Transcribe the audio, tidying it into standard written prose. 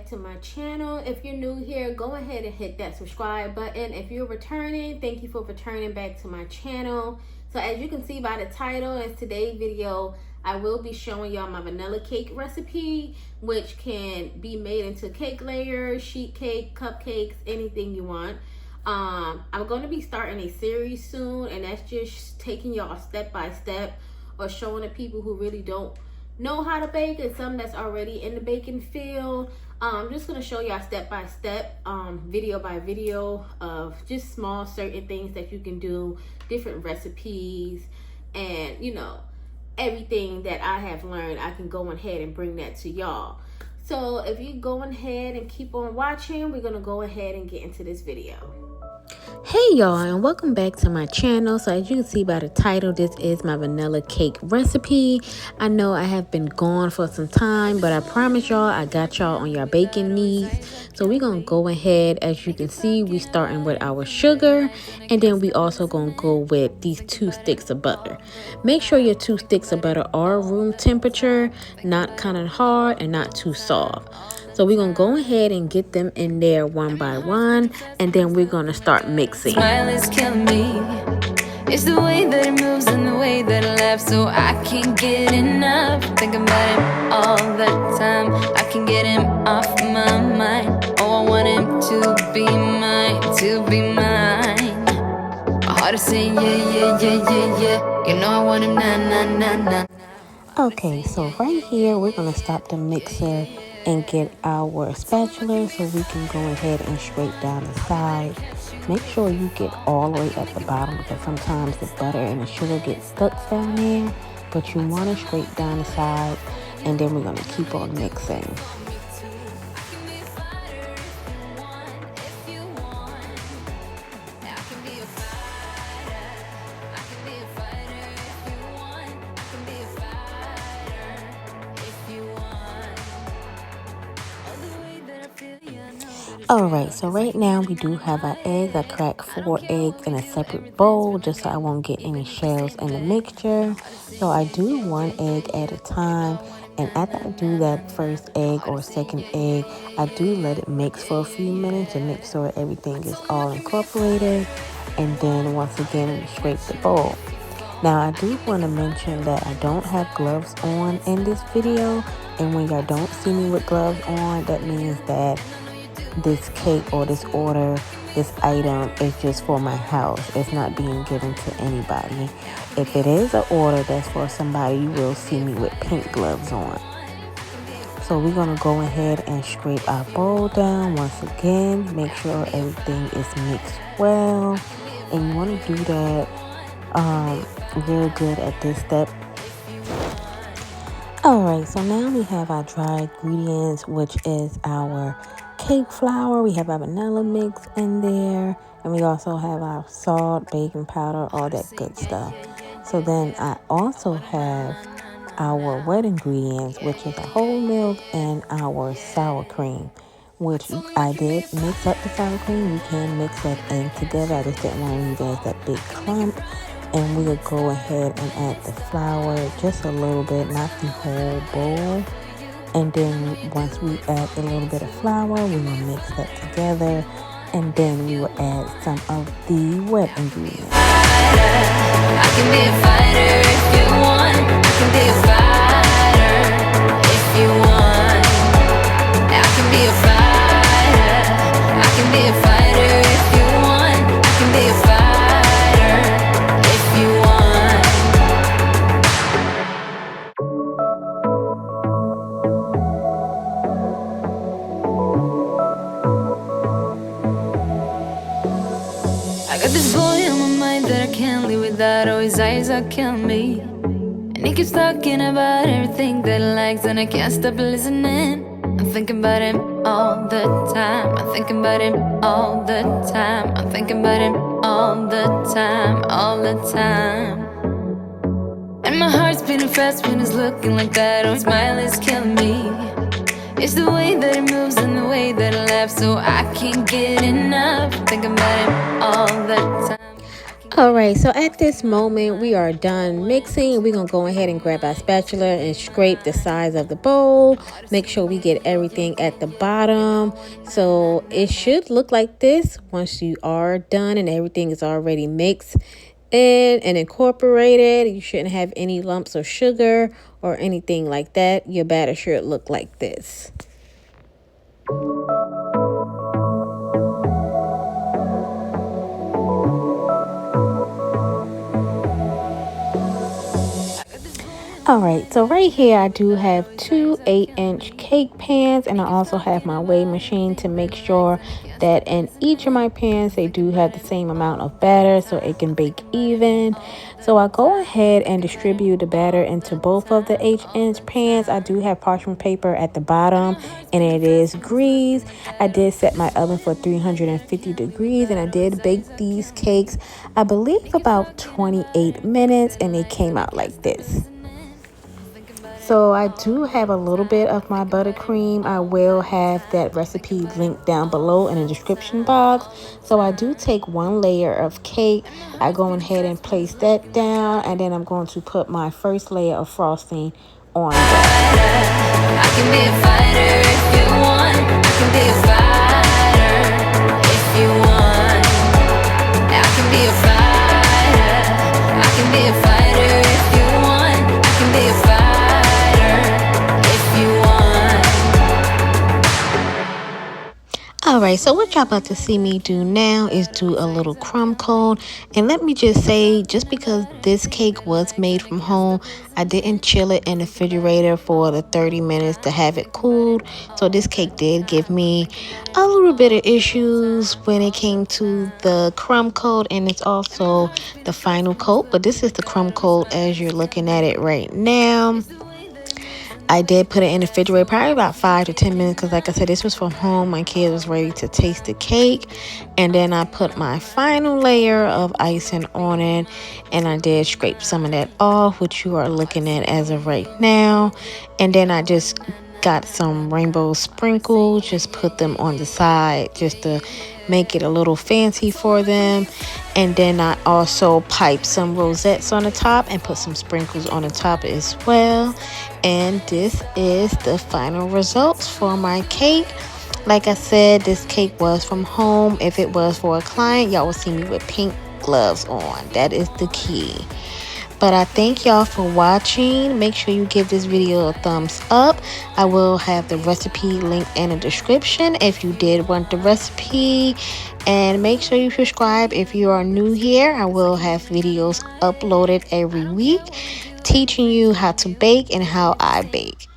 to my channel. If you're new here, go ahead and hit that subscribe button. If you're returning, thank you for returning back to my channel. So as you can see by the title, in today's video, I will be showing y'all my vanilla cake recipe, which can be made into cake layers, sheet cake, cupcakes, anything you want. I'm going to be starting a series soon, and that's just taking y'all step by step or showing the people who really don't know how to bake and some that's already in the baking field. I'm just going to show y'all step by step, video by video of just small certain things that you can do, different recipes, and you know, everything that I have learned, I can go ahead and bring that to y'all. So if you go ahead and keep on watching, we're going to go ahead and get into this video. Hey y'all, and welcome back to my channel. So as you can see by the title, this is my vanilla cake recipe. I know I have been gone for some time, but I promise y'all I got y'all on your baking needs. So we're gonna go ahead, as you can see, we starting with our sugar, and then we also gonna go with these 2 sticks of butter. Make sure your 2 sticks of butter are room temperature, not kind of hard and not too soft. So we're going to go ahead and get them in there one by one, and then we're going to start mixing. Smile is killing me. It's the way that it moves and the way that it laughs, so I can't get enough. Think about him all the time. I can get him off my mind. Oh, I want him to be mine, to be mine. My heart is saying yeah, yeah, yeah, yeah, yeah. You know I want him, nah, nah, nah, nah. Okay, so right here, we're going to stop the mixer and get our spatula so we can go ahead and scrape down the side. Make sure you get all the way at the bottom, because sometimes the butter and the sugar get stuck down there, but you want to scrape down the side, and then we're going to keep on mixing. Alright, so right now we do have our eggs. I cracked 4 eggs in a separate bowl just so I won't get any shells in the mixture. So I do 1 egg at a time, and after I do that first egg or second egg, I do let it mix for a few minutes to make sure everything is all incorporated, and then once again we scrape the bowl. Now I do want to mention that I don't have gloves on in this video, and when y'all don't see me with gloves on, that means that this cake or this order, this item is just for my house. It's not being given to anybody. If it is an order that's for somebody, you will see me with pink gloves on. So we're going to go ahead and scrape our bowl down once again. Make sure everything is mixed well. And you want to do that real good at this step. Alright, so now we have our dry ingredients, which is our cake flour. We have our vanilla mix in there, and we also have our salt, baking powder, all that good stuff. So then I also have our wet ingredients, which is a whole milk and our sour cream, which I did mix up the sour cream. You can mix that in together. I just didn't want to leave it as that big clump. And we'll go ahead and add the flour, just a little bit, not the whole bowl. And then once we add a little bit of flour, we will mix that together, and then we will add some of the wet ingredients. I can be a fighter if you want. I can be a fighter if you want. I can be a fighter. I can be a fighter if you want. I can be a fighter if you want. I got this boy on my mind that I can't live without. Oh, his eyes are killing me, and he keeps talking about everything that he likes, and I can't stop listening. I'm thinking about him all the time. I'm thinking about him all the time. I'm thinking about him all the time, all the time. And my heart's beating fast when he's looking like that. Oh, his smile is killing me. It's the way that it moves and the way that it laughs, so I can't get enough. Thinking about him all the time. All right, so at this moment we are done mixing. We're gonna go ahead and grab our spatula and scrape the sides of the bowl. Make sure we get everything at the bottom. So it should look like this once you are done and everything is already mixed in and incorporated. You shouldn't have any lumps of sugar or anything like that. Your batter should look like this. All right, so right here I do have two 8-inch cake pans, and I also have my weigh machine to make sure that in each of my pans they do have the same amount of batter so it can bake even. So I go ahead and distribute the batter into both of the 8-inch pans. I do have parchment paper at the bottom and it is greased. I did set my oven for 350 degrees and I did bake these cakes, I believe, about 28 minutes, and they came out like this. So I do have a little bit of my buttercream. I will have that recipe linked down below in the description box. So I do take one layer of cake. I go ahead and place that down, and then I'm going to put my first layer of frosting on that. I can be a fighter if you want. I can be a fighter if you want. I can be a fighter. I can be a fighter if you want. I can be a fighter. Alright, so what y'all about to see me do now is do a little crumb cone. And let me just say, just because this cake was made from home, I didn't chill it in the refrigerator for the 30 minutes to have it cooled. So this cake did give me a little bit of issues when it came to the crumb coat, and it's also the final coat. But this is the crumb coat as you're looking at it right now. I did put it in the refrigerator probably about 5 to 10 minutes because, like I said, this was from home. My kid was ready to taste the cake. And then I put my final layer of icing on it, and I did scrape some of that off, which you are looking at as of right now. And then I just got some rainbow sprinkles, just put them on the side just to make it a little fancy for them. And then I also piped some rosettes on the top and put some sprinkles on the top as well. And this is the final results for my cake. Like I said, this cake was from home. If it was for a client, y'all will see me with pink gloves on. That is the key. But I thank y'all for watching. Make sure you give this video a thumbs up. I will have the recipe linked in the description if you did want the recipe. And make sure you subscribe if you are new here. I will have videos uploaded every week teaching you how to bake and how I bake.